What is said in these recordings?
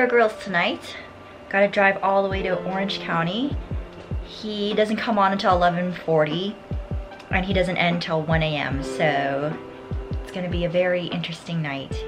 Bear Grillz tonight. Gotta drive all the way to Orange County. He doesn't come on until 11:40 and he doesn't end till 1 a.m. So it's gonna be a very interesting night.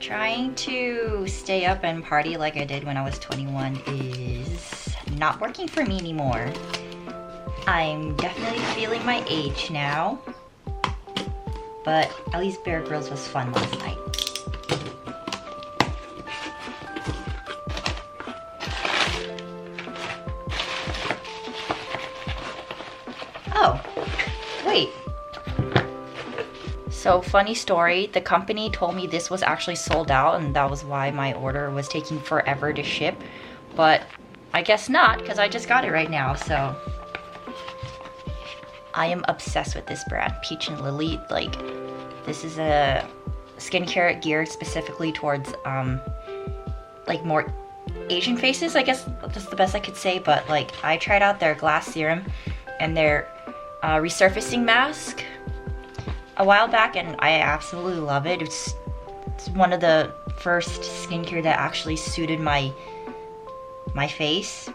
Trying to stay up and party like I did when I was 21 is not working for me anymore. I'm definitely feeling my age now, but at least Bear Grillz was fun last night. Oh, wait. So funny story, the company told me this was actually sold out and that was why my order was taking forever to ship, but I guess not because I just got it right now. So I am obsessed with this brand, Peach and Lily. Like, this is a skincare geared specifically towards like more Asian faces, I guess that's the best I could say. But like, I tried out their glass serum and their resurfacing mask a while back and I absolutely love it. It's one of the first skincare that actually suited my face.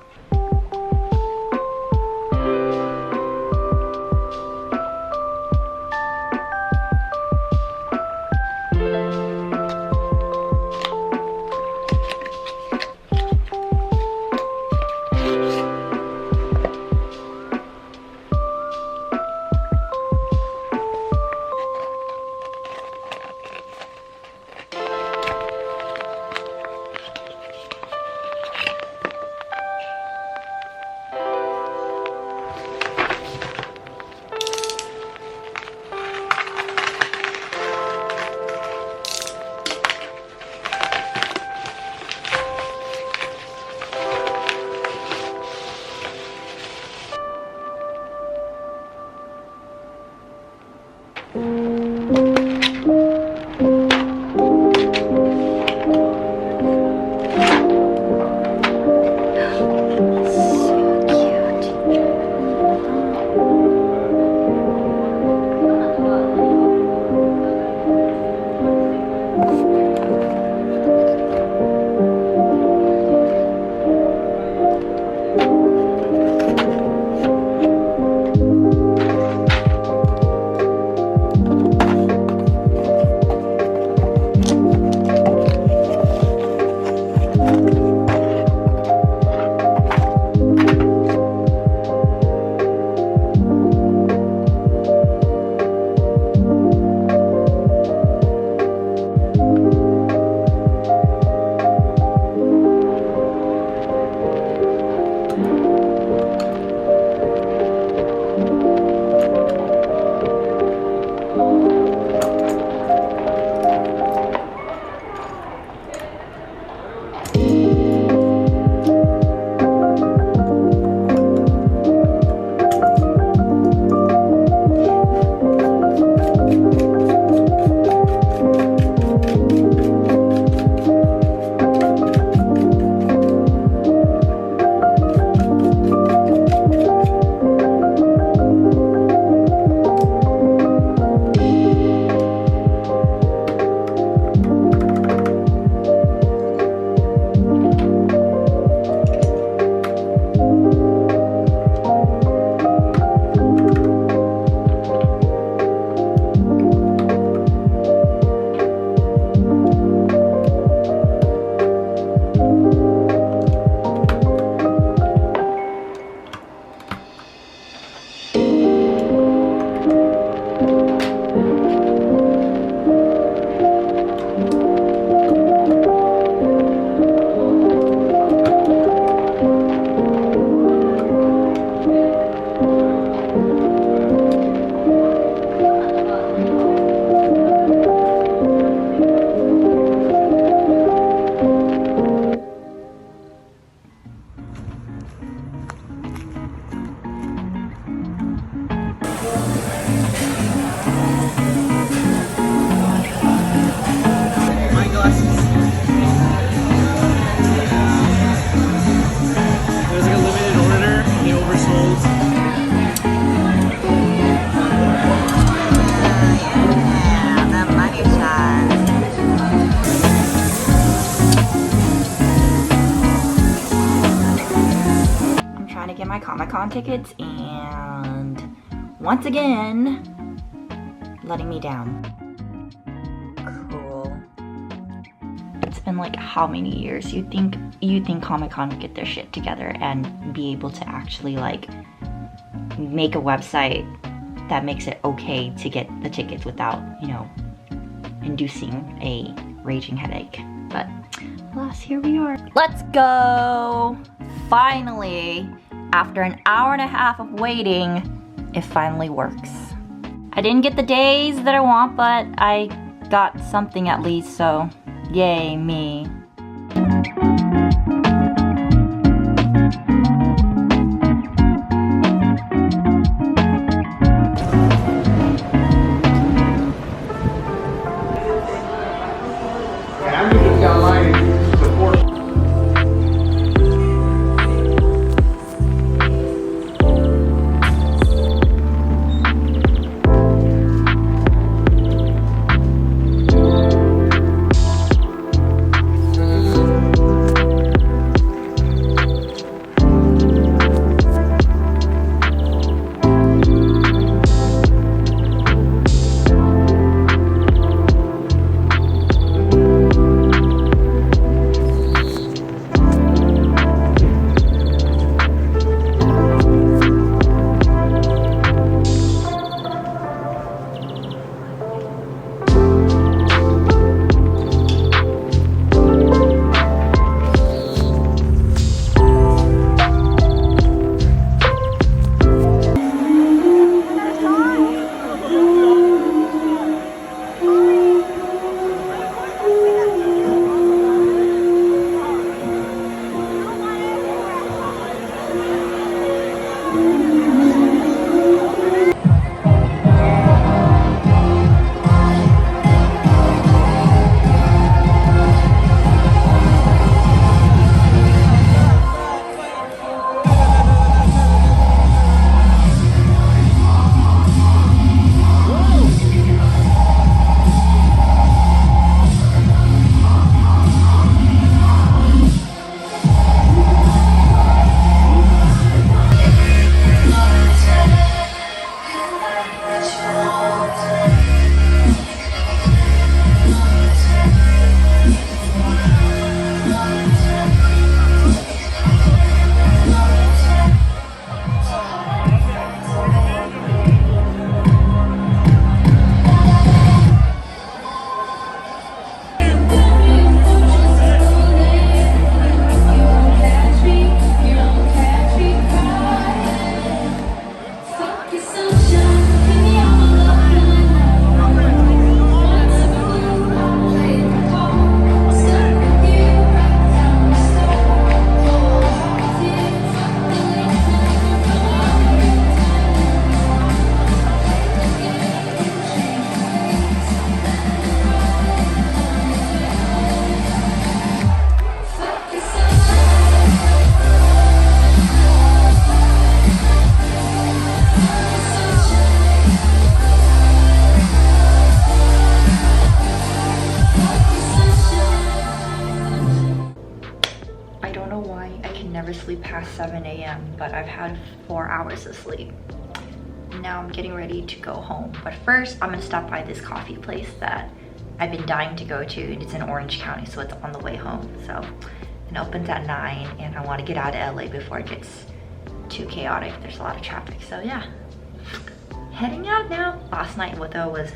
Comic-Con tickets and once again, letting me down. Cool. It's been like how many years? You'd think Comic-Con would get their shit together and be able to actually like make a website that makes it okay to get the tickets without, you know, inducing a raging headache. But alas, here we are. Let's go! Finally, after an hour and a half of waiting, it finally works. I didn't get the days that I want, but I got something at least, so yay me. I'm going to be online and support. Sleep past 7 a.m. but I've had 4 hours of sleep. Now I'm getting ready to go home, but first I'm gonna stop by this coffee place that I've been dying to go to, and it's in Orange County, so it's on the way home. So it opens at 9 and I want to get out of LA before it gets too chaotic. There's a lot of traffic, so yeah, heading out now. Last night though was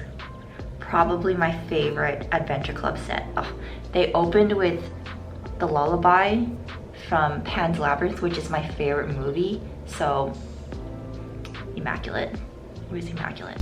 probably my favorite Adventure Club set. Oh, they opened with The Lullaby from Pan's Labyrinth, which is my favorite movie, so immaculate. It was immaculate.